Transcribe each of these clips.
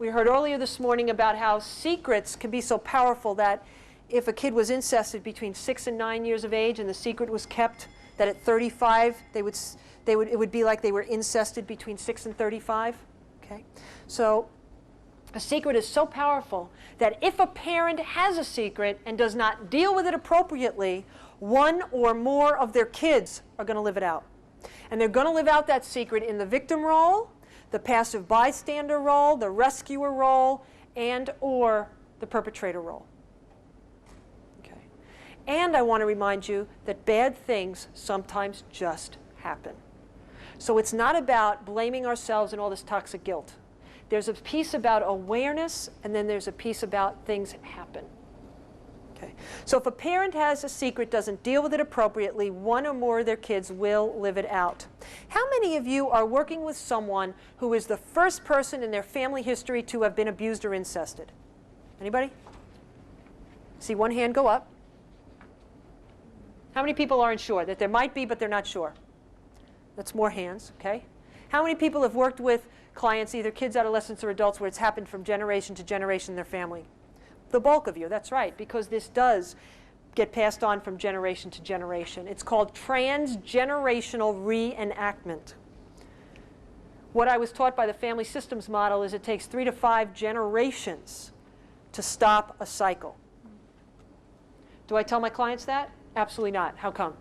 We heard earlier this morning about how secrets can be so powerful that if a kid was incested between 6 and 9 years of age and the secret was kept, that at 35 it would be like they were incested between 6 and 35. Okay? So a secret is so powerful that if a parent has a secret and does not deal with it appropriately, one or more of their kids are going to live it out. And they're going to live out that secret in the victim role, the passive bystander role, the rescuer role, and or the perpetrator role. Okay. And I want to remind you that bad things sometimes just happen. So it's not about blaming ourselves and all this toxic guilt. There's a piece about awareness, and then there's a piece about things happen. Okay. So if a parent has a secret, doesn't deal with it appropriately, one or more of their kids will live it out. How many of you are working with someone who is the first person in their family history to have been abused or incested? Anybody? See one hand go up. How many people aren't sure? That there might be, but they're not sure. That's more hands, okay? How many people have worked with clients, either kids, adolescents, or adults, where it's happened from generation to generation in their family? The bulk of you, that's right, because this does get passed on from generation to generation. It's called transgenerational reenactment. What I was taught by the family systems model is it takes 3 to 5 generations to stop a cycle. Do I tell my clients that? Absolutely not. How come?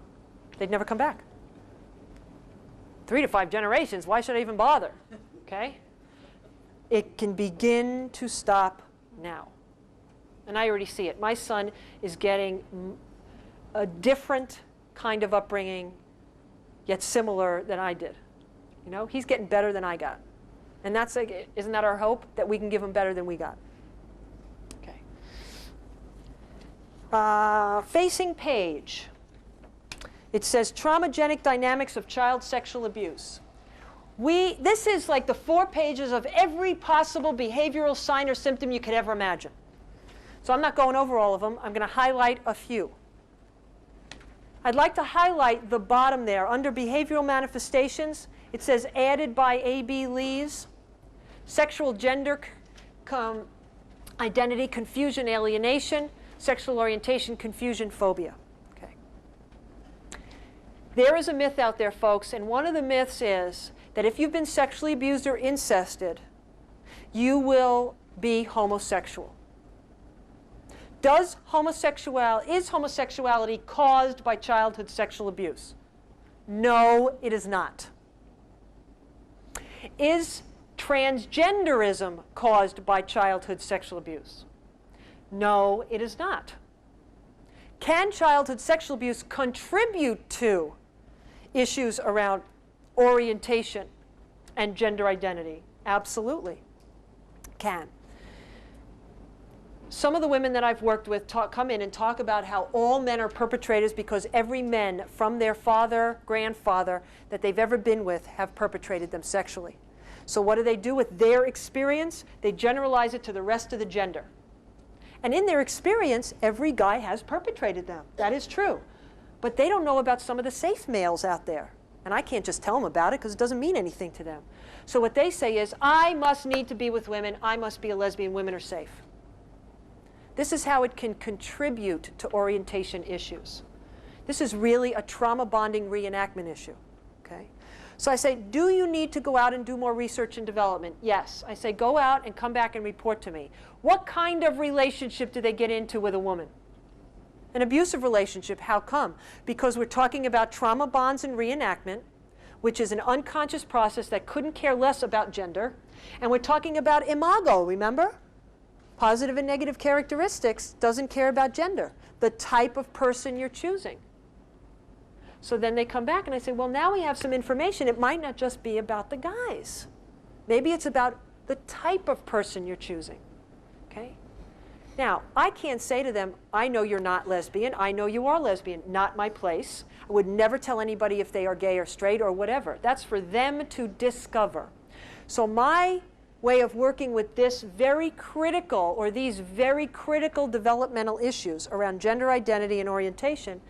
They'd never come back. 3 to 5 generations, why should I even bother? Okay? It can begin to stop now. And I already see it. My son is getting a different kind of upbringing, yet similar than I did. You know, he's getting better than I got. And that's like, isn't that our hope? That we can give him better than we got. Okay. Facing page. It says traumagenic dynamics of child sexual abuse. This is like the 4 pages of every possible behavioral sign or symptom you could ever imagine. So I'm not going over all of them. I'm going to highlight a few. I'd like to highlight the bottom there. Under behavioral manifestations, it says added by A.B. Lees, sexual gender identity, confusion, alienation, sexual orientation, confusion, phobia. Okay. There is a myth out there, folks, and one of the myths is that if you've been sexually abused or incested, you will be homosexual. Is homosexuality caused by childhood sexual abuse? No, it is not. Is transgenderism caused by childhood sexual abuse? No, it is not. Can childhood sexual abuse contribute to issues around orientation and gender identity? Absolutely. Can. Some of the women that I've worked with come in and talk about how all men are perpetrators because every man from their father, grandfather that they've ever been with have perpetrated them sexually. So what do they do with their experience? They generalize it to the rest of the gender. And in their experience, every guy has perpetrated them. That is true. But they don't know about some of the safe males out there. And I can't just tell them about it because it doesn't mean anything to them. So what they say is, I must need to be with women. I must be a lesbian. Women are safe. This is how it can contribute to orientation issues. This is really a trauma bonding reenactment issue. Okay? So I say, do you need to go out and do more research and development? Yes. I say, go out and come back and report to me. What kind of relationship do they get into with a woman? An abusive relationship. How come? Because we're talking about trauma bonds and reenactment, which is an unconscious process that couldn't care less about gender. And we're talking about imago, remember? Positive and negative characteristics doesn't care about gender, the type of person you're choosing. So then they come back and I say, well, now we have some information. It might not just be about the guys. Maybe it's about the type of person you're choosing. Okay? Now, I can't say to them, I know you're not lesbian. I know you are lesbian. Not my place. I would never tell anybody if they are gay or straight or whatever. That's for them to discover. So my way of working with this very critical, or these very critical developmental issues around gender identity and orientation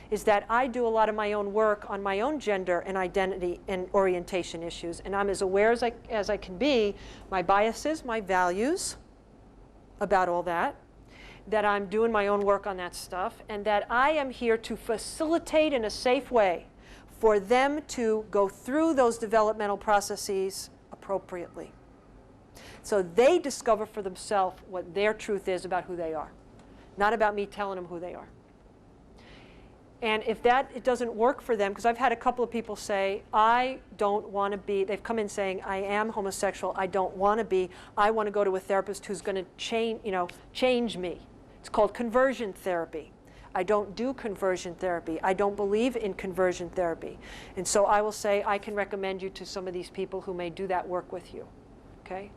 is that I do a lot of my own work on my own gender and identity and orientation issues. And I'm as aware as I can be, my biases, my values about all that I'm doing my own work on that stuff, and that I am here to facilitate in a safe way for them to go through those developmental processes appropriately. So they discover for themselves what their truth is about who they are, not about me telling them who they are. And if it doesn't work for them, because I've had a couple of people say, I don't want to be, they've come in saying, I am homosexual, I don't want to be, I want to go to a therapist who's going to change me. It's called conversion therapy. I don't do conversion therapy. I don't believe in conversion therapy. And so I will say, I can recommend you to some of these people who may do that work with you. Okay?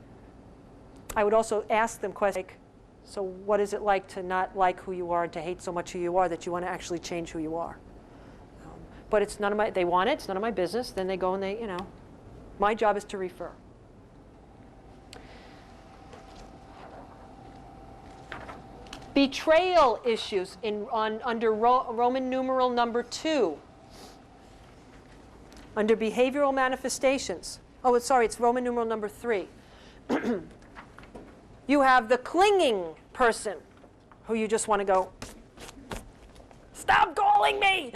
I would also ask them questions like, so what is it like to not like who you are and to hate so much who you are that you want to actually change who you are? But it's none of my, they want it, it's none of my business. Then they go and they, my job is to refer. Betrayal issues under Roman numeral number 2. Under behavioral manifestations. Oh, sorry, it's Roman numeral number 3. You have the clinging person who you just want to go, stop calling me,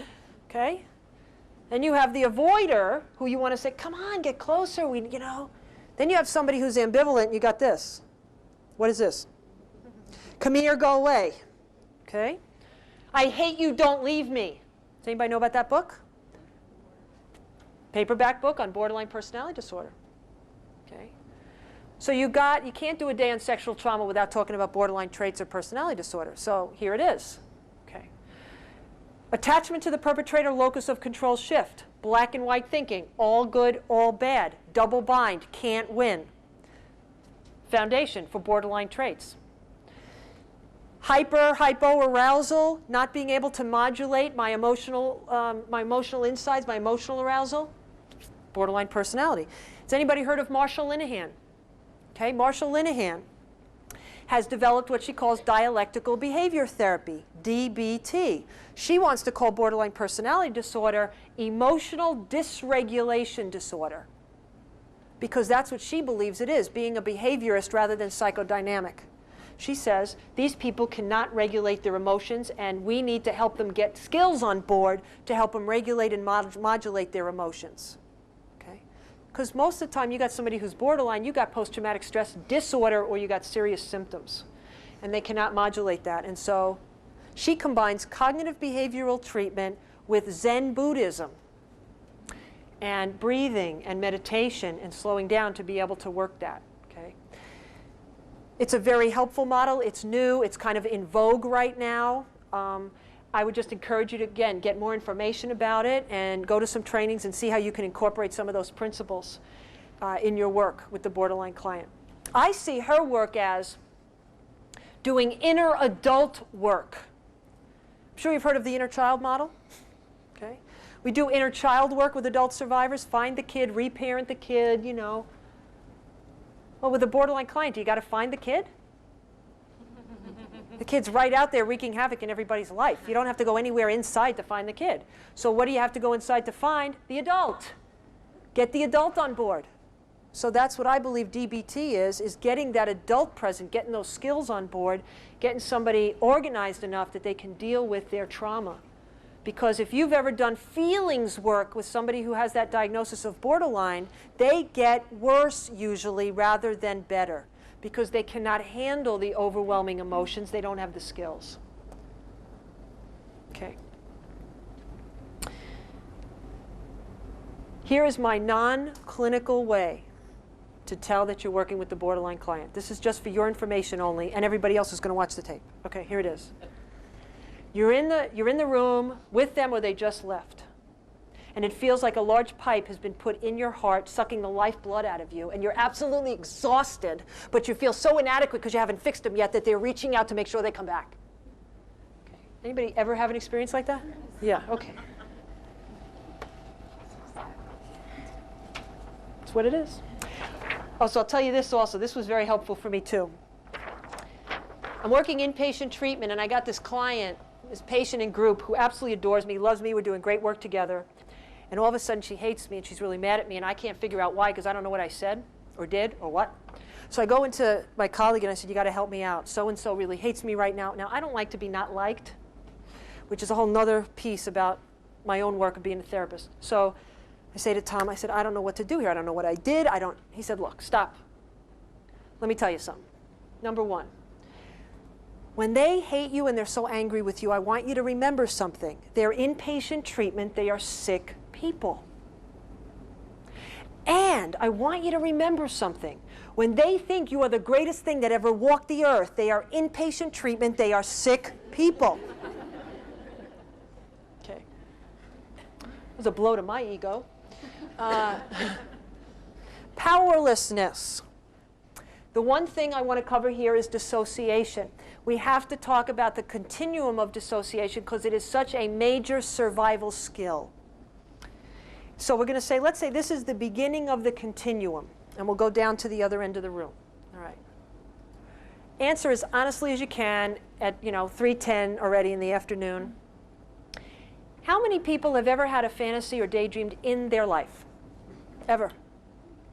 okay? And you have the avoider who you want to say, come on, get closer, Then you have somebody who's ambivalent, you got this. What is this? Come here, go away, okay? I hate you, don't leave me. Does anybody know about that book? Paperback book on borderline personality disorder, okay? So you can't do a day on sexual trauma without talking about borderline traits or personality disorder. So here it is. Okay. Attachment to the perpetrator, locus of control shift. Black and white thinking. All good, all bad. Double bind. Can't win. Foundation for borderline traits. Hypoarousal. Not being able to modulate my emotional insides, my emotional arousal. Borderline personality. Has anybody heard of Marsha Linehan? Okay, Marsha Linehan has developed what she calls dialectical behavior therapy, DBT. She wants to call borderline personality disorder emotional dysregulation disorder, because that's what she believes it is, being a behaviorist rather than psychodynamic. She says these people cannot regulate their emotions, and we need to help them get skills on board to help them regulate and modulate their emotions. Because most of the time you got somebody who's borderline, you got post-traumatic stress disorder, or you got serious symptoms. And they cannot modulate that. And so she combines cognitive behavioral treatment with Zen Buddhism and breathing and meditation and slowing down to be able to work that. Okay? It's a very helpful model. It's new. It's kind of in vogue right now. I would just encourage you to, again, get more information about it and go to some trainings and see how you can incorporate some of those principles in your work with the borderline client. I see her work as doing inner adult work. I'm sure you've heard of the inner child model. Okay? We do inner child work with adult survivors, find the kid, reparent the kid, Well, with a borderline client, do you got to find the kid? The kid's right out there wreaking havoc in everybody's life. You don't have to go anywhere inside to find the kid. So what do you have to go inside to find? The adult. Get the adult on board. So that's what I believe DBT is getting that adult present, getting those skills on board, getting somebody organized enough that they can deal with their trauma. Because if you've ever done feelings work with somebody who has that diagnosis of borderline, they get worse usually rather than better, because they cannot handle the overwhelming emotions. They don't have the skills. Okay. Here is my non-clinical way to tell that you're working with the borderline client. This is just for your information only, and everybody else is going to watch the tape. Okay, here it is. You're in the room with them, or they just left. And it feels like a large pipe has been put in your heart, sucking the lifeblood out of you, and you're absolutely exhausted, but you feel so inadequate because you haven't fixed them yet that they're reaching out to make sure they come back. Okay. Anybody ever have an experience like that? Yeah, okay. That's what it is. Also, I'll tell you this also. This was very helpful for me, too. I'm working inpatient treatment, and I got this client. this patient in group who absolutely adores me, loves me, we're doing great work together. And all of a sudden she hates me and she's really mad at me and I can't figure out why because I don't know what I said or did or what. So I go into my colleague and I said, you got to help me out. So-and-so really hates me right now. Now, I don't like to be not liked, which is a whole nother piece about my own work of being a therapist. So I say to Tom, I said, I don't know what to do here. I don't know what I did. He said, look, stop. Let me tell you something. Number one, when they hate you and they're so angry with you, I want you to remember something. They're inpatient treatment. They are sick people. And I want you to remember something. When they think you are the greatest thing that ever walked the earth, they are inpatient treatment. They are sick people. Okay. It was a blow to my ego. Powerlessness. The one thing I want to cover here is dissociation. We have to talk about the continuum of dissociation because it is such a major survival skill. So we're going to say, let's say this is the beginning of the continuum, and we'll go down to the other end of the room. All right. Answer as honestly as you can at 3:10 already in the afternoon. How many people have ever had a fantasy or daydreamed in their life? Ever?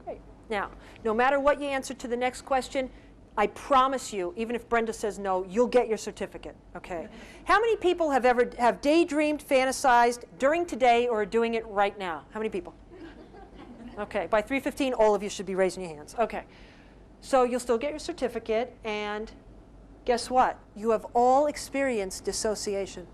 Great. Now, no matter what you answer to the next question, I promise you, even if Brenda says no, you'll get your certificate. Okay. How many people have ever daydreamed, fantasized during today or are doing it right now? How many people? Okay. By 3:15, all of you should be raising your hands. Okay. So you'll still get your certificate, and guess what? You have all experienced dissociation.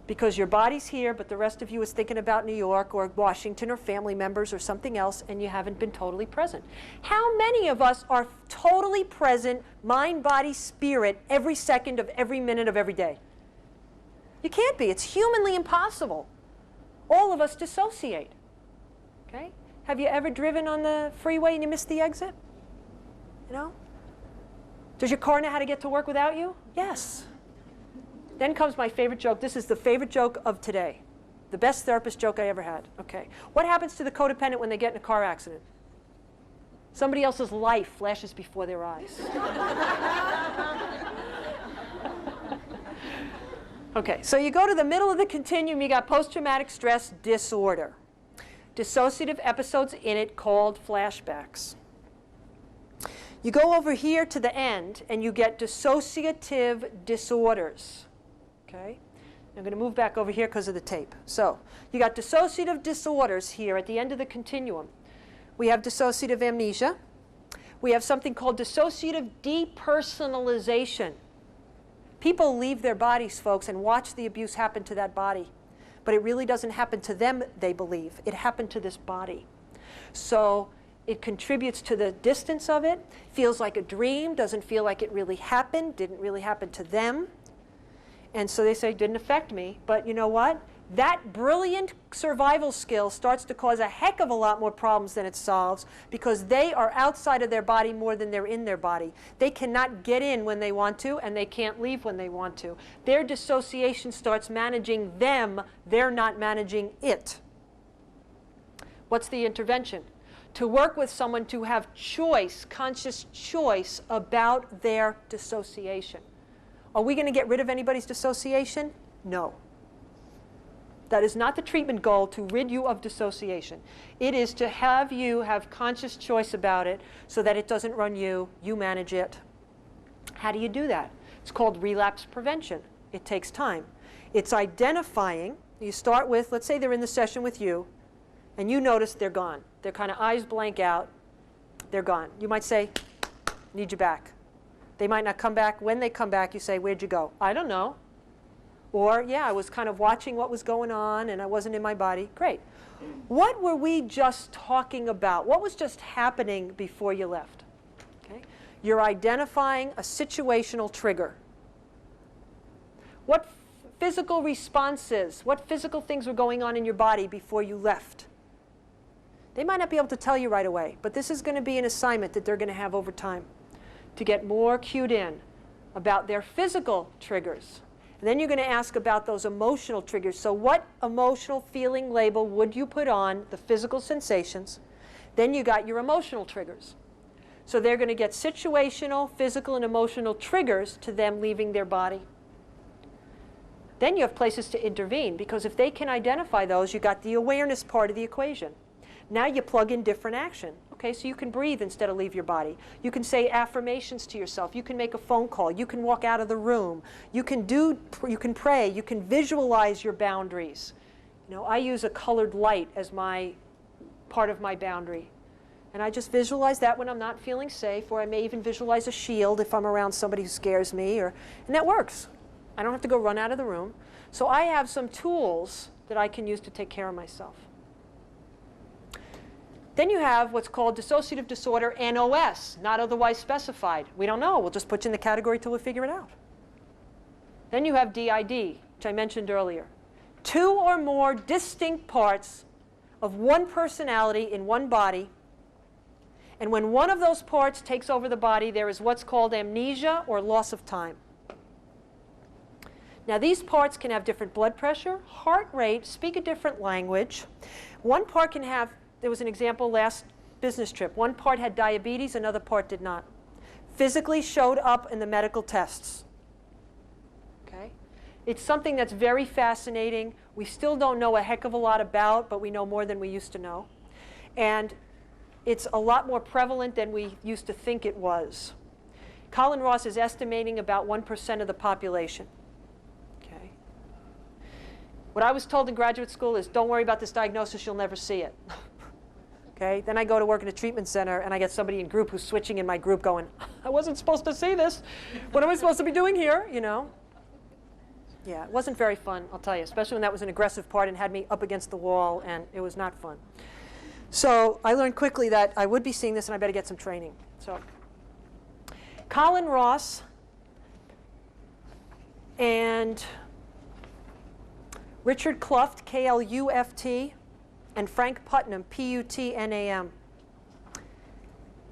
Because your body's here, but the rest of you is thinking about New York or Washington or family members or something else, and you haven't been totally present. How many of us are totally present, mind, body, spirit, every second of every minute of every day? You can't be. It's humanly impossible. All of us dissociate. Okay? Have you ever driven on the freeway and you missed the exit? Does your car know how to get to work without you? Yes. Then comes my favorite joke. This is the favorite joke of today. The best therapist joke I ever had. Okay. What happens to the codependent when they get in a car accident? Somebody else's life flashes before their eyes. Okay, so you go to the middle of the continuum, you got post-traumatic stress disorder. Dissociative episodes in it called flashbacks. You go over here to the end and you get dissociative disorders. Okay? I'm going to move back over here because of the tape. So you got dissociative disorders here at the end of the continuum. We have dissociative amnesia. We have something called dissociative depersonalization. People leave their bodies, folks, and watch the abuse happen to that body. But it really doesn't happen to them, they believe. It happened to this body. So it contributes to the distance of it, feels like a dream, doesn't feel like it really happened, didn't really happen to them. And so they say, didn't affect me. But you know what? That brilliant survival skill starts to cause a heck of a lot more problems than it solves because they are outside of their body more than they're in their body. They cannot get in when they want to, and they can't leave when they want to. Their dissociation starts managing them. They're not managing it. What's the intervention? To work with someone to have choice, conscious choice about their dissociation. Are we going to get rid of anybody's dissociation? No. That is not the treatment goal, to rid you of dissociation. It is to have you have conscious choice about it so that it doesn't run you, you manage it. How do you do that? It's called relapse prevention. It takes time. It's identifying. You start with, let's say they're in the session with you, and you notice they're gone. Their kind of eyes blank out. They're gone. You might say, need you back. They might not come back. When they come back, you say, where'd you go? I don't know. Or, yeah, I was kind of watching what was going on, and I wasn't in my body. Great. What were we just talking about? What was just happening before you left? Okay. You're identifying a situational trigger. What physical responses, what physical things were going on in your body before you left? They might not be able to tell you right away, but this is going to be an assignment that they're going to have over time to get more cued in about their physical triggers. And then you're going to ask about those emotional triggers. So what emotional feeling label would you put on the physical sensations? Then you got your emotional triggers. So they're going to get situational, physical, and emotional triggers to them leaving their body. Then you have places to intervene, because if they can identify those, you got the awareness part of the equation. Now you plug in different action. Okay, so you can breathe instead of leave your body. You can say affirmations to yourself. You can make a phone call. You can walk out of the room. You can pray. You can visualize your boundaries. You know, I use a colored light as my part of my boundary. And I just visualize that when I'm not feeling safe, or I may even visualize a shield if I'm around somebody who scares me, and that works. I don't have to go run out of the room. So I have some tools that I can use to take care of myself. Then you have what's called dissociative disorder NOS, not otherwise specified. We don't know. We'll just put you in the category till we figure it out. Then you have DID, which I mentioned earlier. 2 or more distinct parts of one personality in one body. And when one of those parts takes over the body, there is what's called amnesia or loss of time. Now, these parts can have different blood pressure, heart rate, speak a different language. One part can have, there was an example last business trip. One part had diabetes, another part did not. Physically showed up in the medical tests. Okay? It's something that's very fascinating. We still don't know a heck of a lot about, but we know more than we used to know. And it's a lot more prevalent than we used to think it was. Colin Ross is estimating about 1% of the population. Okay. What I was told in graduate school is, don't worry about this diagnosis, you'll never see it. Okay. Then I go to work in a treatment center, and I get somebody in group who's switching in my group going, I wasn't supposed to see this. What am I supposed to be doing here? You know? Yeah, it wasn't very fun, I'll tell you, especially when that was an aggressive part and had me up against the wall, and it was not fun. So I learned quickly that I would be seeing this, and I better get some training. So Colin Ross and Richard Kluft, K-L-U-F-T, and Frank Putnam, P-U-T-N-A-M,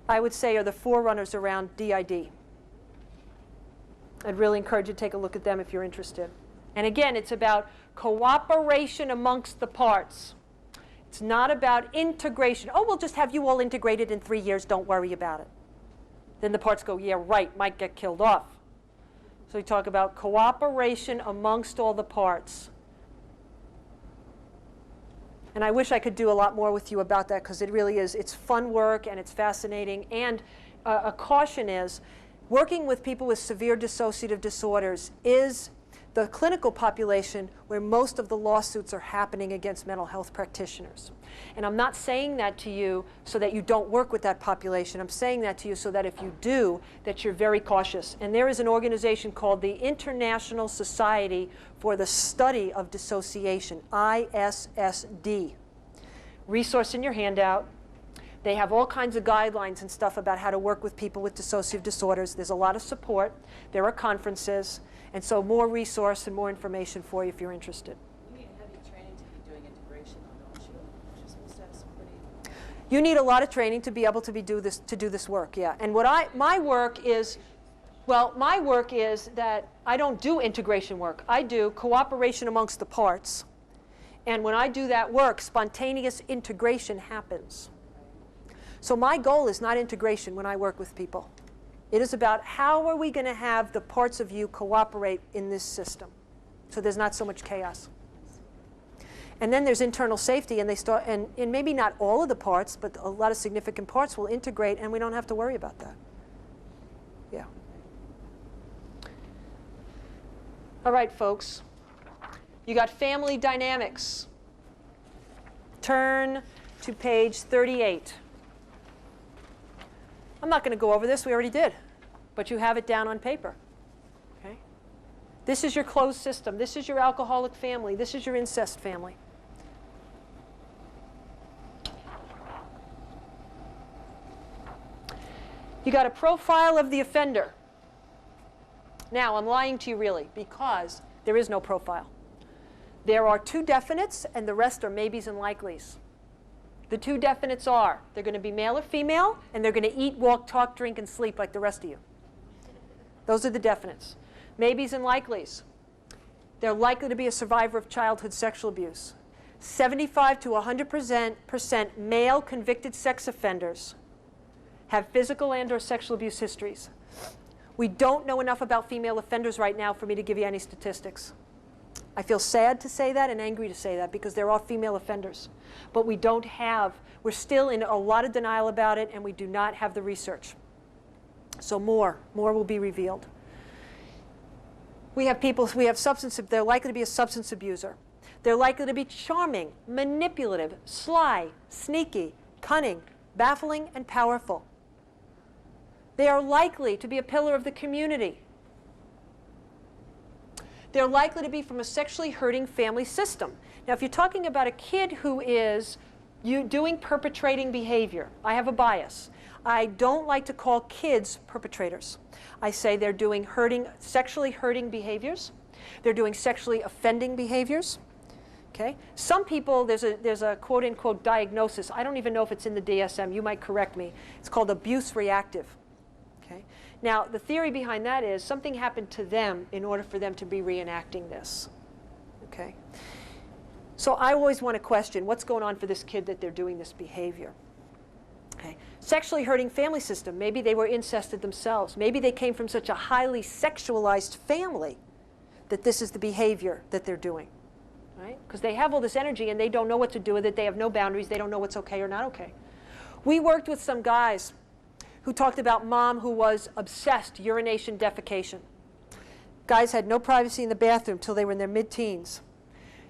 I would say are the forerunners around DID. I'd really encourage you to take a look at them if you're interested. And again, it's about cooperation amongst the parts. It's not about integration. Oh, we'll just have you all integrated in 3 years. Don't worry about it. Then the parts go, yeah, right, might get killed off. So we talk about cooperation amongst all the parts. And I wish I could do a lot more with you about that, because it really is. It's fun work, and it's fascinating. And a caution is, working with people with severe dissociative disorders is the clinical population where most of the lawsuits are happening against mental health practitioners. And I'm not saying that to you so that you don't work with that population. I'm saying that to you so that if you do, that you're very cautious. And there is an organization called the International Society for the Study of Dissociation, ISSD. Resource in your handout. They have all kinds of guidelines and stuff about how to work with people with dissociative disorders. There's a lot of support. There are conferences. And so more resource and more information for you if you're interested. You need heavy training to be doing integration, don't you? You're supposed to have some pretty... You need a lot of training to be able to do this work, yeah. And my work is that I don't do integration work. I do cooperation amongst the parts. And when I do that work, spontaneous integration happens. So my goal is not integration when I work with people. It is about how are we going to have the parts of you cooperate in this system so there's not so much chaos. And then there's internal safety, and they start, and maybe not all of the parts, but a lot of significant parts will integrate, and we don't have to worry about that. Yeah. All right, folks. You got family dynamics. Turn to page 38. I'm not going to go over this. We already did. But you have it down on paper. Okay? This is your closed system. This is your alcoholic family. This is your incest family. You got a profile of the offender. Now, I'm lying to you really, because there is no profile. There are 2 definites, and the rest are maybes and likelies. The 2 definites are, they're going to be male or female, and they're going to eat, walk, talk, drink, and sleep like the rest of you. Those are the definites. Maybes and likelies. They're likely to be a survivor of childhood sexual abuse. 75 to 100% male convicted sex offenders have physical and or sexual abuse histories. We don't know enough about female offenders right now for me to give you any statistics. I feel sad to say that and angry to say that because there are female offenders. But we don't have, we're still in a lot of denial about it, and we do not have the research. So more will be revealed. We have people, they're likely to be a substance abuser. They're likely to be charming, manipulative, sly, sneaky, cunning, baffling, and powerful. They are likely to be a pillar of the community. They're likely to be from a sexually hurting family system. Now, if you're talking about a kid who is doing perpetrating behavior, I have a bias. I don't like to call kids perpetrators. I say they're doing sexually hurting behaviors. They're doing sexually offending behaviors. Okay? Some people, there's a quote-unquote diagnosis. I don't even know if it's in the DSM. You might correct me. It's called abuse reactive. Okay? Now, the theory behind that is something happened to them in order for them to be reenacting this. Okay? So I always want to question what's going on for this kid that they're doing this behavior. Okay. Sexually hurting family system. Maybe they were incested themselves. Maybe they came from such a highly sexualized family that this is the behavior that they're doing. Right? Because they have all this energy and they don't know what to do with it. They have no boundaries. They don't know what's okay or not okay. We worked with some guys who talked about mom who was obsessed, urination, defecation. Guys had no privacy in the bathroom till they were in their mid-teens.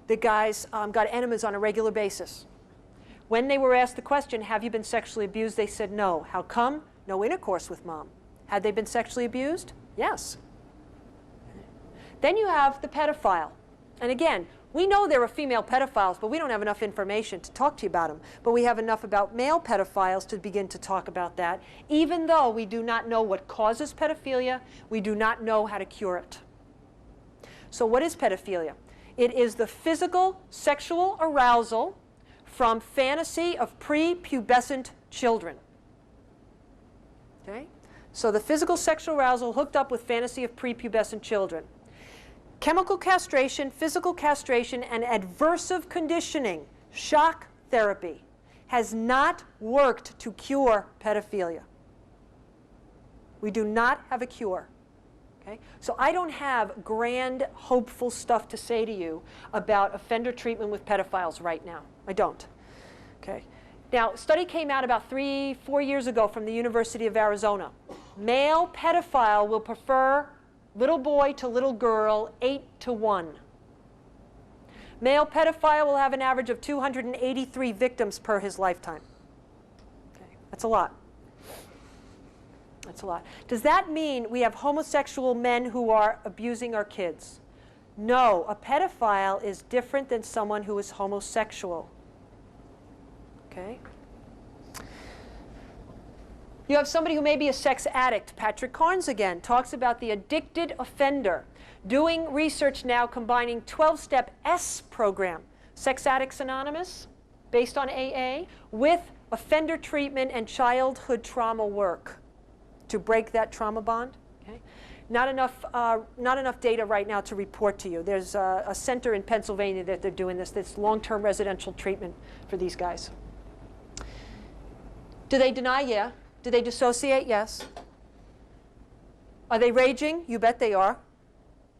The guys got enemas on a regular basis. When they were asked the question, have you been sexually abused, they said no. How come? No intercourse with mom. Had they been sexually abused? Yes. Then you have the pedophile. And again, we know there are female pedophiles, but we don't have enough information to talk to you about them. But we have enough about male pedophiles to begin to talk about that, even though we do not know what causes pedophilia. We do not know how to cure it. So what is pedophilia? It is the physical sexual arousal from fantasy of prepubescent children. Okay? So the physical sexual arousal hooked up with fantasy of prepubescent children. Chemical castration, physical castration, and adversive conditioning, shock therapy, has not worked to cure pedophilia. We do not have a cure. Okay? So I don't have grand, hopeful stuff to say to you about offender treatment with pedophiles right now. I don't. Okay? Now, a study came out about 3-4 years ago from the University of Arizona. Male pedophile will prefer little boy to little girl 8-to-1. Male pedophile will have an average of 283 victims per his lifetime. Okay. That's a lot. That's a lot. Does that mean we have homosexual men who are abusing our kids? No, a pedophile is different than someone who is homosexual. Okay? You have somebody who may be a sex addict. Patrick Carnes again talks about the addicted offender. Doing research now combining 12-step S program, Sex Addicts Anonymous, based on AA, with offender treatment and childhood trauma work to break that trauma bond. Okay? Not enough data right now to report to you. There's a center in Pennsylvania that they're doing this. This long-term residential treatment for these guys. Do they deny? Yeah. Do they dissociate? Yes. Are they raging? You bet they are.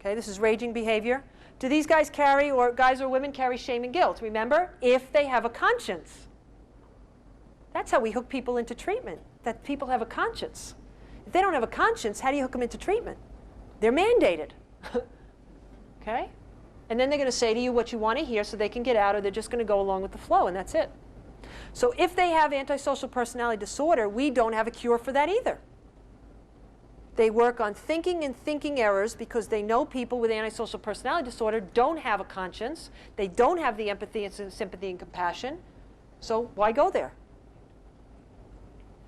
Okay, this is raging behavior. Do these guys carry, or guys or women carry shame and guilt? Remember, if they have a conscience. That's how we hook people into treatment, that people have a conscience. If they don't have a conscience, how do you hook them into treatment? They're mandated. Okay? And then they're going to say to you what you want to hear so they can get out, or they're just going to go along with the flow, and that's it. So if they have antisocial personality disorder, we don't have a cure for that either. They work on thinking and thinking errors because they know people with antisocial personality disorder don't have a conscience. They don't have the empathy and sympathy and compassion. So why go there?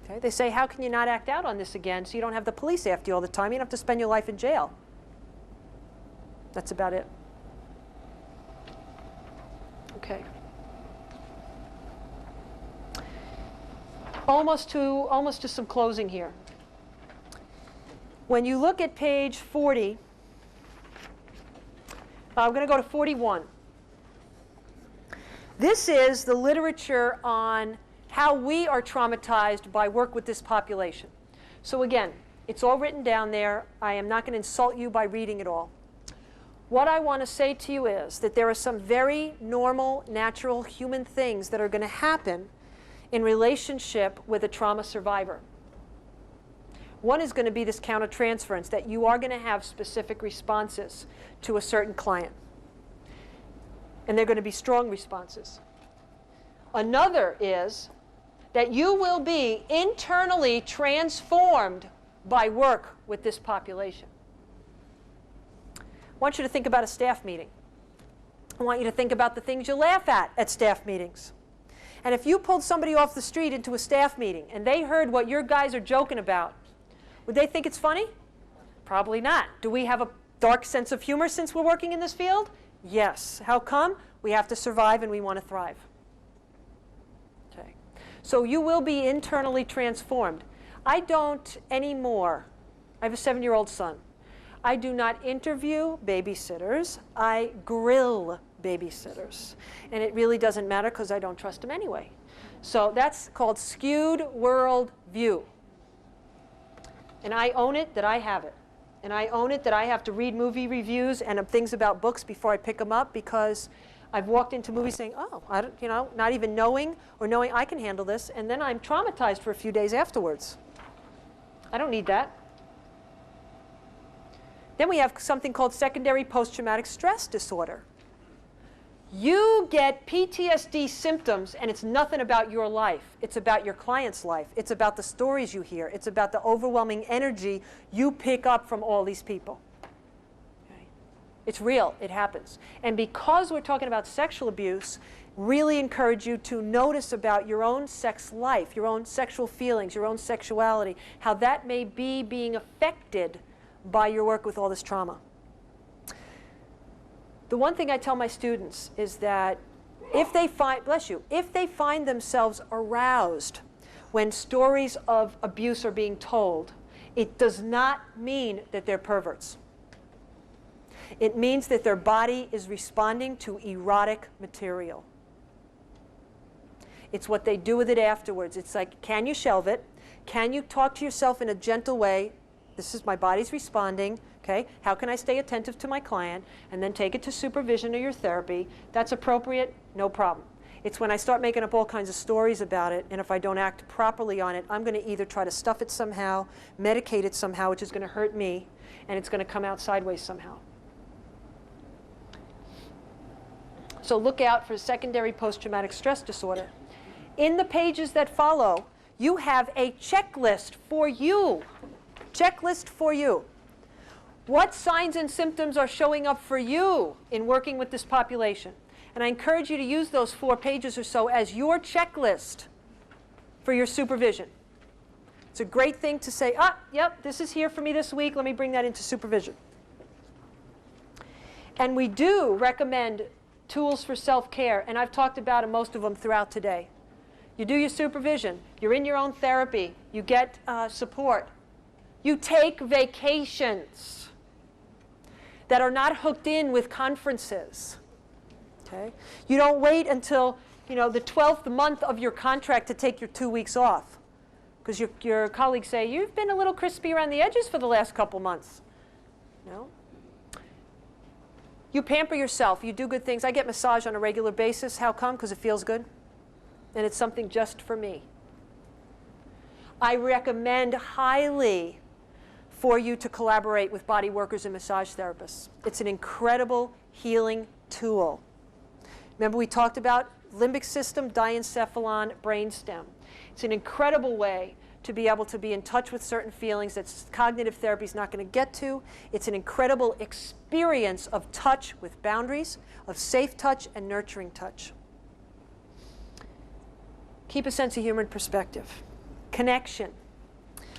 Okay? They say, how can you not act out on this again so you don't have the police after you all the time? You don't have to spend your life in jail. That's about it. Okay. Almost to some closing here. When you look at page 40, I'm going to go to 41. This is the literature on how we are traumatized by work with this population. So again, it's all written down there. I am not going to insult you by reading it all. what I want to say to you is that there are some very normal, natural human things that are going to happen in relationship with a trauma survivor. One is going to be this countertransference, that you are going to have specific responses to a certain client. And they're going to be strong responses. Another is that you will be internally transformed by work with this population. I want you to think about a staff meeting. I want you to think about the things you laugh at staff meetings. And if you pulled somebody off the street into a staff meeting and they heard what your guys are joking about, would they think it's funny? Probably not. Do we have a dark sense of humor since we're working in this field? Yes. How come? We have to survive and we want to thrive. Okay. So you will be internally transformed. I don't anymore. I have a 7-year-old son. I do not interview babysitters. I grill babysitters. And it really doesn't matter because I don't trust them anyway. So that's called skewed world view. And I own it that I have it. And I own it that I have to read movie reviews and things about books before I pick them up, because I've walked into movies saying, oh, I don't, not even knowing I can handle this, and then I'm traumatized for a few days afterwards. I don't need that. Then we have something called secondary post-traumatic stress disorder. You get PTSD symptoms, and it's nothing about your life. It's about your client's life. It's about the stories you hear. It's about the overwhelming energy you pick up from all these people. Okay? It's real. It happens. And because we're talking about sexual abuse, really encourage you to notice about your own sex life, your own sexual feelings, your own sexuality, how that may be being affected by your work with all this trauma. The one thing I tell my students is that if they find, bless you, if they find themselves aroused when stories of abuse are being told, it does not mean that they're perverts. It means that their body is responding to erotic material. It's what they do with it afterwards. It's like, can you shelve it? Can you talk to yourself in a gentle way? This is my body's responding. Okay? How can I stay attentive to my client? And then take it to supervision or your therapy. That's appropriate, no problem. It's when I start making up all kinds of stories about it, and if I don't act properly on it, I'm going to either try to stuff it somehow, medicate it somehow, which is going to hurt me, and it's going to come out sideways somehow. So look out for secondary post-traumatic stress disorder. In the pages that follow, you have a checklist for you. Checklist for you. What signs and symptoms are showing up for you in working with this population? And I encourage you to use those 4 pages or so as your checklist for your supervision. It's a great thing to say, yep, this is here for me this week. Let me bring that into supervision. And we do recommend tools for self-care, and I've talked about most of them throughout today. You do your supervision. You're in your own therapy. You get support. You take vacations that are not hooked in with conferences. Okay? You don't wait until the 12th month of your contract to take your 2 weeks off, because your colleagues say, you've been a little crispy around the edges for the last couple months. No? You pamper yourself. You do good things. I get massage on a regular basis. How come? Because it feels good. And it's something just for me. I recommend highly for you to collaborate with body workers and massage therapists. It's an incredible healing tool. Remember we talked about limbic system, diencephalon, brainstem. It's an incredible way to be able to be in touch with certain feelings that cognitive therapy is not going to get to. It's an incredible experience of touch with boundaries, of safe touch and nurturing touch. Keep a sense of humor and perspective. Connection.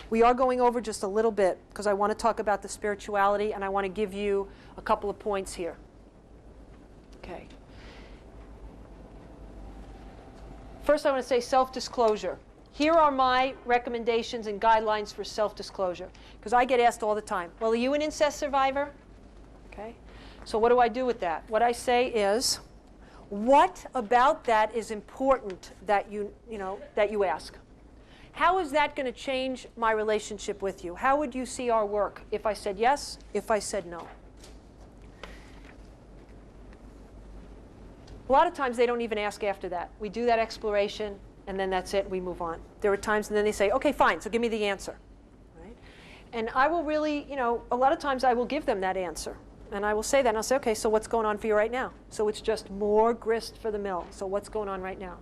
We are going over just a little bit because I want to talk about the spirituality, and I want to give you a couple of points here. Okay. First, I want to say self-disclosure. Here are my recommendations and guidelines for self-disclosure, because I get asked all the time, well, are you an incest survivor? Okay. So what do I do with that? What I say is, what about that is important that you ask? How is that going to change my relationship with you? How would you see our work if I said yes, if I said no? A lot of times they don't even ask after that. We do that exploration, and then that's it, we move on. There are times, and then they say, okay, fine, so give me the answer. Right? And I will really, a lot of times I will give them that answer. And I will say that, and I'll say, okay, so what's going on for you right now? So it's just more grist for the mill. So what's going on right now?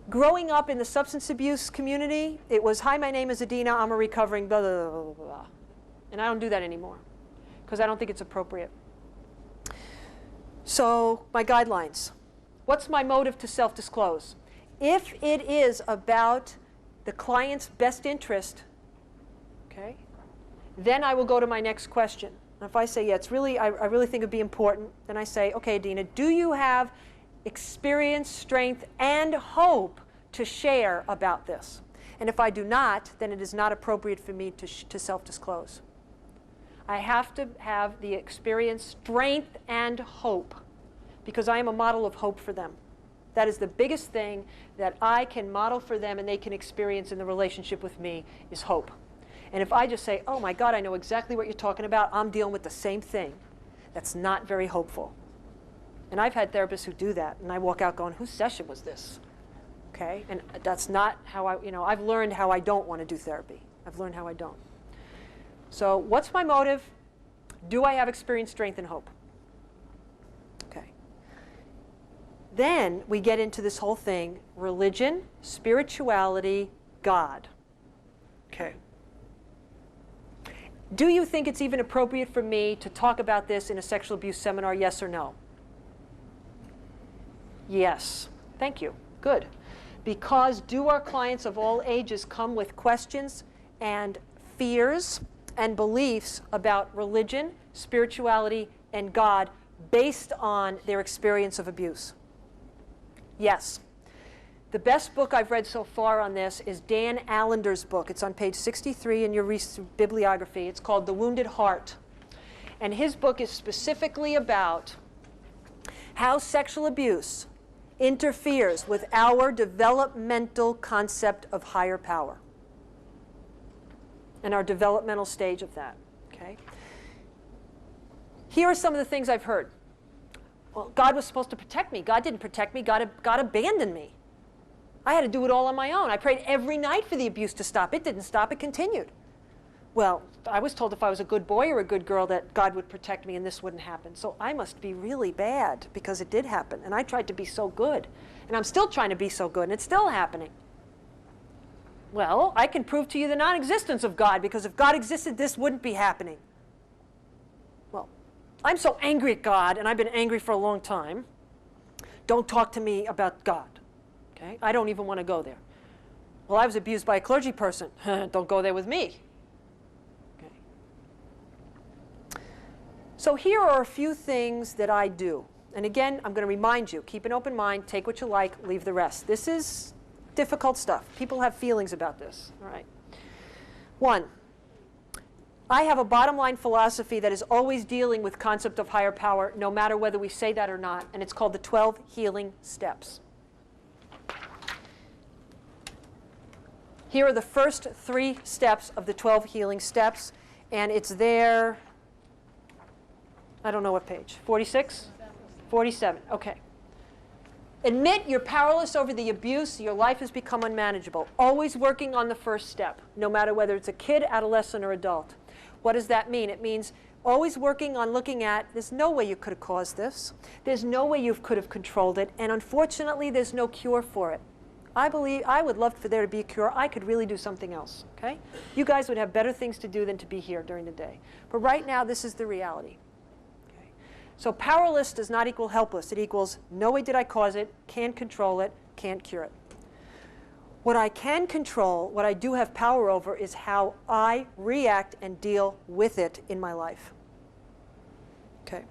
Growing up in the substance abuse community, it was, hi, my name is Adena, I'm a recovering blah, blah, blah, blah, blah. And I don't do that anymore, because I don't think it's appropriate. So my guidelines. What's my motive to self-disclose? If it is about the client's best interest, okay, then I will go to my next question. If I say, yeah, it's really, I really think it'd be important, then I say, okay, Adena, do you have experience, strength, and hope to share about this? And if I do not, then it is not appropriate for me to self-disclose. I have to have the experience, strength, and hope, because I am a model of hope for them. That is the biggest thing that I can model for them and they can experience in the relationship with me is hope. And if I just say, oh my God, I know exactly what you're talking about, I'm dealing with the same thing, that's not very hopeful. And I've had therapists who do that, and I walk out going, whose session was this? Okay, and that's not how I've learned how I don't want to do therapy. I've learned how I don't. So what's my motive? Do I have experience, strength, and hope? Okay. Then we get into this whole thing, religion, spirituality, God. Okay. Do you think it's even appropriate for me to talk about this in a sexual abuse seminar, yes or no? Yes. Thank you. Good. Because do our clients of all ages come with questions and fears and beliefs about religion, spirituality, and God based on their experience of abuse? Yes. The best book I've read so far on this is Dan Allender's book. It's on page 63 in your bibliography. It's called The Wounded Heart. And his book is specifically about how sexual abuse interferes with our developmental concept of higher power and our developmental stage of that. Okay? Here are some of the things I've heard. Well, God was supposed to protect me. God didn't protect me. God abandoned me. I had to do it all on my own. I prayed every night for the abuse to stop. It didn't stop. It continued. Well, I was told if I was a good boy or a good girl that God would protect me and this wouldn't happen. So I must be really bad because it did happen. And I tried to be so good. And I'm still trying to be so good, and it's still happening. Well, I can prove to you the non-existence of God, because if God existed, this wouldn't be happening. Well, I'm so angry at God, and I've been angry for a long time. Don't talk to me about God. Okay? I don't even want to go there. Well, I was abused by a clergy person. Don't go there with me. Okay. So here are a few things that I do. And again, I'm going to remind you, keep an open mind, take what you like, leave the rest. This is difficult stuff. People have feelings about this. All right. 1, I have a bottom line philosophy that is always dealing with concept of higher power, no matter whether we say that or not, and it's called the 12 healing steps. Here are the first 3 steps of the 12 healing steps, and it's there, I don't know what page, 46? 47, okay. Admit you're powerless over the abuse, your life has become unmanageable. Always working on the first step, no matter whether it's a kid, adolescent, or adult. What does that mean? It means always working on looking at, there's no way you could have caused this. There's no way you could have controlled it, and unfortunately, there's no cure for it. I would love for there to be a cure. I could really do something else, okay? You guys would have better things to do than to be here during the day. But right now, this is the reality. Okay? So powerless does not equal helpless. It equals no way did I cause it, can't control it, can't cure it. What I can control, what I do have power over, is how I react and deal with it in my life. Okay.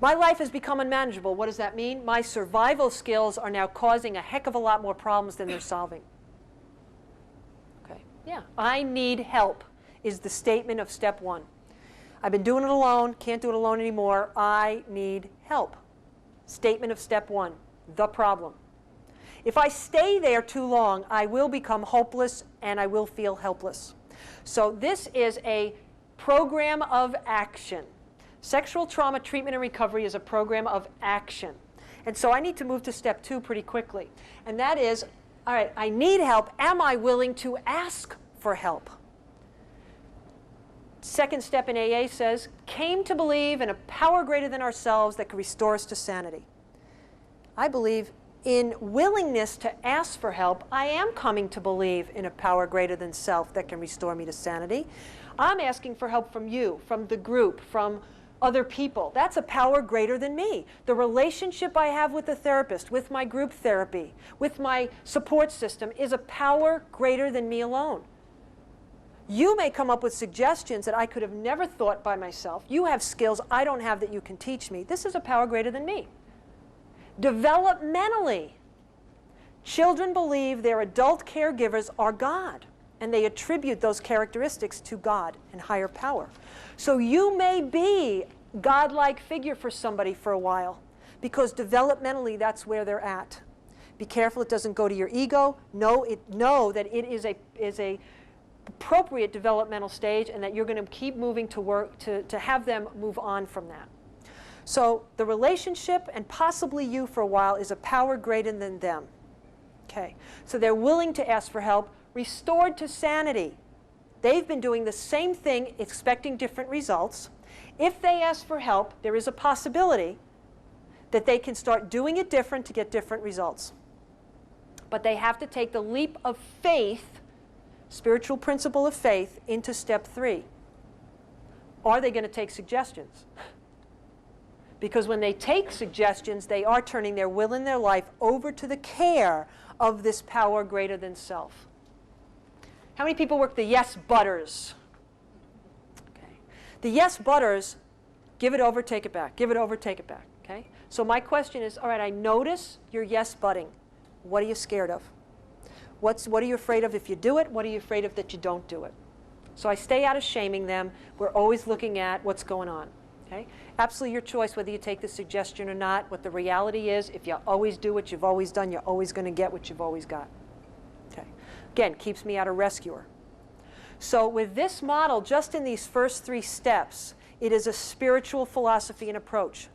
My life has become unmanageable. What does that mean? My survival skills are now causing a heck of a lot more problems than they're solving. Okay. Yeah. I need help is the statement of step 1. I've been doing it alone, can't do it alone anymore. I need help. Statement of step 1, the problem. If I stay there too long, I will become hopeless and I will feel helpless. So this is a program of action. Sexual trauma treatment and recovery is a program of action. And so I need to move to step 2 pretty quickly. And that is, all right, I need help. Am I willing to ask for help? Second step in AA says, came to believe in a power greater than ourselves that could restore us to sanity. I believe in willingness to ask for help, I am coming to believe in a power greater than self that can restore me to sanity. I'm asking for help from you, from the group, from other people. That's a power greater than me. The relationship I have with the therapist, with my group therapy, with my support system is a power greater than me alone. You may come up with suggestions that I could have never thought by myself. You have skills I don't have that you can teach me. This is a power greater than me. Developmentally, children believe their adult caregivers are God, and they attribute those characteristics to God and higher power. So you may be a God-like figure for somebody for a while, because developmentally that's where they're at. Be careful it doesn't go to your ego. Know that it is a appropriate developmental stage, and that you're going to keep moving to work to have them move on from that. So the relationship, and possibly you for a while, is a power greater than them. Okay. So they're willing to ask for help. Restored to sanity. They've been doing the same thing, expecting different results. If they ask for help, there is a possibility that they can start doing it different to get different results. But they have to take the leap of faith, spiritual principle of faith, into step 3. Are they going to take suggestions? Because when they take suggestions, they are turning their will and their life over to the care of this power greater than self. How many people work the yes butters? Okay. The yes butters, give it over, take it back. Give it over, take it back. Okay? So my question is, all right, I notice you're yes butting. What are you scared of? What are you afraid of if you do it? What are you afraid of that you don't do it? So I stay out of shaming them. We're always looking at what's going on. Okay? Absolutely your choice whether you take the suggestion or not. What the reality is, if you always do what you've always done, you're always going to get what you've always got. Okay. Again, keeps me out of rescuer. So with this model, just in these first 3 steps, it is a spiritual philosophy and approach.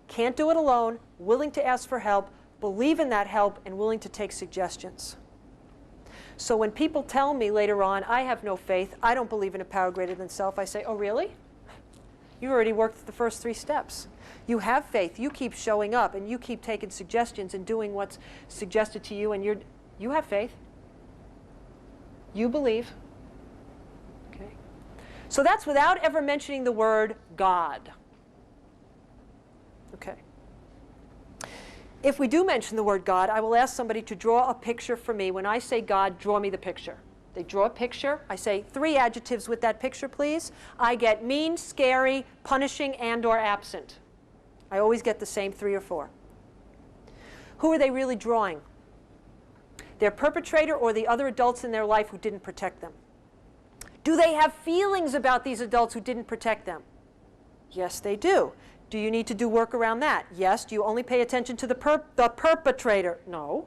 Can't do it alone, willing to ask for help, believe in that help, and willing to take suggestions. So when people tell me later on, I have no faith, I don't believe in a power greater than self, I say, oh really? You already worked the first 3 steps. You have faith. You keep showing up, and you keep taking suggestions and doing what's suggested to you, and you have faith. You believe. Okay. So that's without ever mentioning the word God. Okay. If we do mention the word God, I will ask somebody to draw a picture for me. When I say God, draw me the picture. They draw a picture. I say 3 adjectives with that picture, please. I get mean, scary, punishing, and or absent. I always get the same 3 or 4. Who are they really drawing? Their perpetrator or the other adults in their life who didn't protect them? Do they have feelings about these adults who didn't protect them? Yes, they do. Do you need to do work around that? Yes. Do you only pay attention to the perpetrator? No.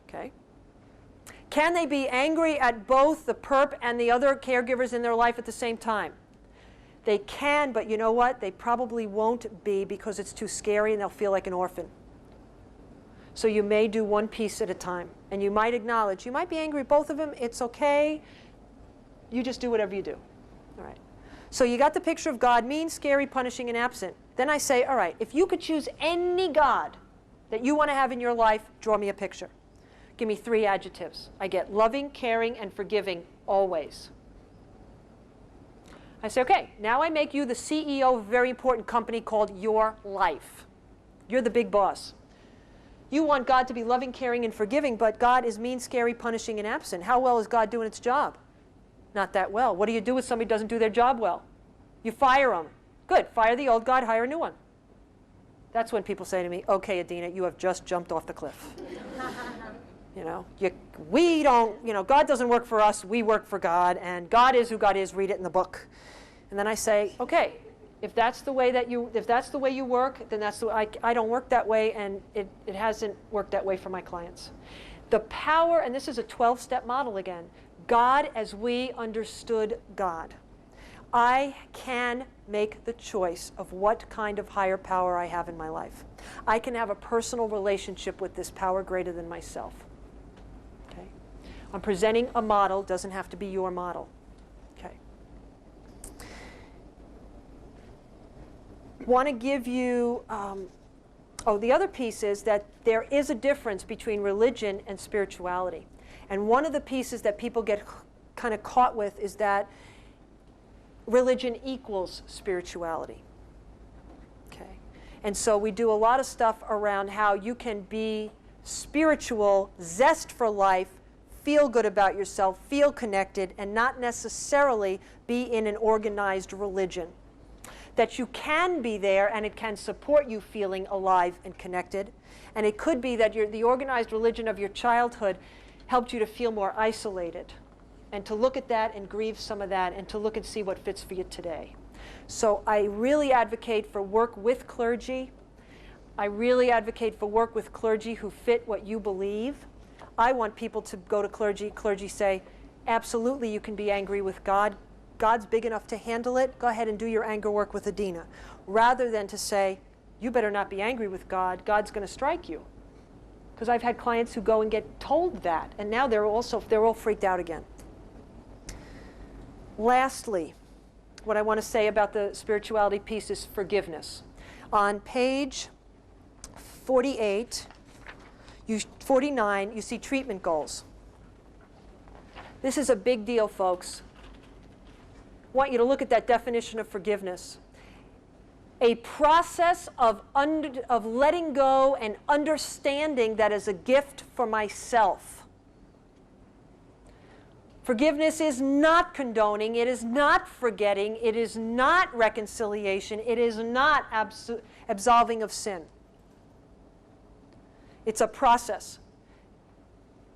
Okay. Can they be angry at both the perp and the other caregivers in their life at the same time? They can, but you know what? They probably won't be because it's too scary and they'll feel like an orphan. So you may do one piece at a time. And you might acknowledge, you might be angry at both of them. It's okay. You just do whatever you do. All right. So you got the picture of God, mean, scary, punishing, and absent. Then I say, all right, if you could choose any God that you want to have in your life, draw me a picture. Give me 3 adjectives. I get loving, caring, and forgiving always. I say, okay, now I make you the CEO of a very important company called Your Life. You're the big boss. You want God to be loving, caring, and forgiving, but God is mean, scary, punishing, and absent. How well is God doing its job? Not that well. What do you do if somebody doesn't do their job well? You fire them. Good. Fire the old God, hire a new one. That's when people say to me, okay, Adena, you have just jumped off the cliff. You know, we don't, you know, God doesn't work for us, we work for God, and God is who God is, read it in the book. And then I say, okay, if that's the way that you work, then that's the way, I don't work that way, and it hasn't worked that way for my clients. The power, and this is a 12-step model again, God as we understood God. I can make the choice of what kind of higher power I have in my life. I can have a personal relationship with this power greater than myself. Okay? I'm presenting a model, doesn't have to be your model. Okay. Want to give you, the other piece is that there is a difference between religion and spirituality. And one of the pieces that people get kind of caught with is that religion equals spirituality. Okay. And so we do a lot of stuff around how you can be spiritual, zest for life, feel good about yourself, feel connected, and not necessarily be in an organized religion. That you can be there and it can support you feeling alive and connected. And it could be that the organized religion of your childhood helped you to feel more isolated. And to look at that and grieve some of that and to look and see what fits for you today. So I really advocate for work with clergy. I really advocate for work with clergy who fit what you believe. I want people to go to clergy. Clergy say, absolutely, you can be angry with God. God's big enough to handle it. Go ahead and do your anger work with Adena. Rather than to say, you better not be angry with God. God's going to strike you. Because I've had clients who go and get told that. And now they're all freaked out again. Lastly, what I want to say about the spirituality piece is forgiveness. On page 49, you see treatment goals. This is a big deal, folks. I want you to look at that definition of forgiveness. A process of letting go and understanding that is a gift for myself. Forgiveness is not condoning, it is not forgetting, it is not reconciliation, it is not absolving of sin. It's a process.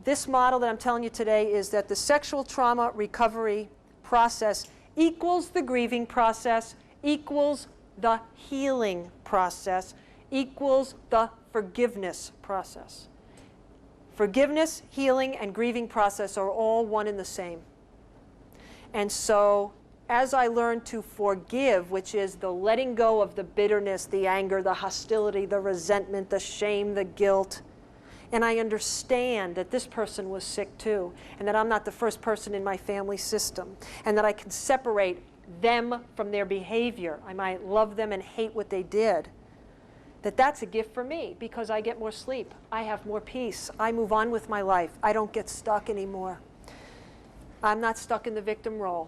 This model that I'm telling you today is that the sexual trauma recovery process equals the grieving process, equals the healing process, equals the forgiveness process. Forgiveness, healing, and grieving process are all one and the same. And so, as I learn to forgive, which is the letting go of the bitterness, the anger, the hostility, the resentment, the shame, the guilt, and I understand that this person was sick too, and that I'm not the first person in my family system, and that I can separate them from their behavior. I might love them and hate what they did. That's a gift for me because I get more sleep. I have more peace. I move on with my life. I don't get stuck anymore. I'm not stuck in the victim role.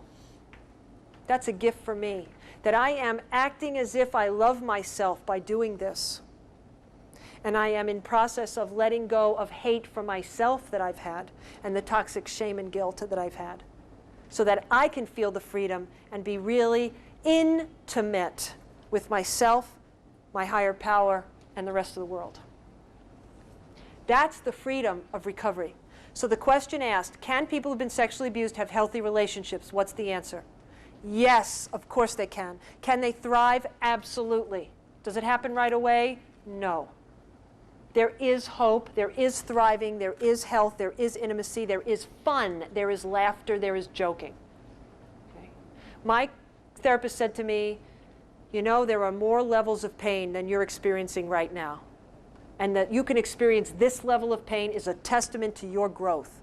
That's a gift for me. That I am acting as if I love myself by doing this. And I am in process of letting go of hate for myself that I've had and the toxic shame and guilt that I've had. So that I can feel the freedom and be really intimate with myself, my higher power, and the rest of the world. That's the freedom of recovery. So the question asked, can people who've been sexually abused have healthy relationships? What's the answer? Yes, of course they can. Can they thrive? Absolutely. Does it happen right away? No. There is hope, there is thriving, there is health, there is intimacy, there is fun, there is laughter, there is joking. Okay. My therapist said to me, you know, there are more levels of pain than you're experiencing right now. And that you can experience this level of pain is a testament to your growth.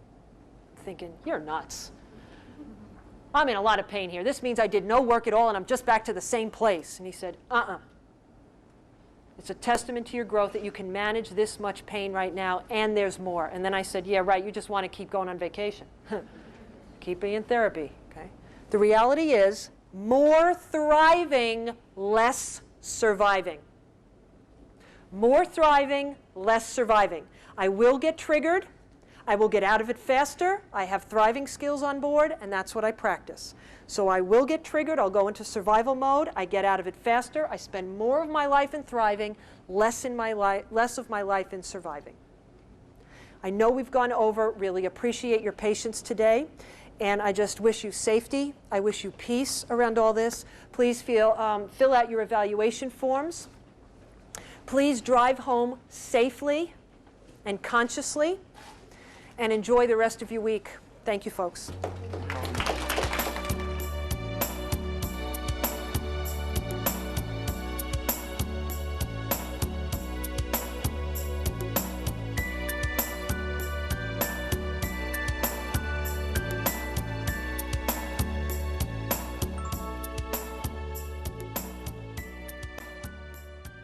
I'm thinking, you're nuts. I'm in a lot of pain here. This means I did no work at all and I'm just back to the same place. And he said, It's a testament to your growth that you can manage this much pain right now, and there's more. And then I said, yeah, right, you just want to keep going on vacation. Keep being in therapy, okay? The reality is, more thriving, less surviving. More thriving, less surviving. I will get triggered. I will get out of it faster. I have thriving skills on board, and that's what I practice. So I will get triggered. I'll go into survival mode. I get out of it faster. I spend more of my life in thriving, less of my life in surviving. I know we've gone over. Really appreciate your patience today. And I just wish you safety. I wish you peace around all this. Please fill out your evaluation forms. Please drive home safely and consciously. And enjoy the rest of your week. Thank you, folks.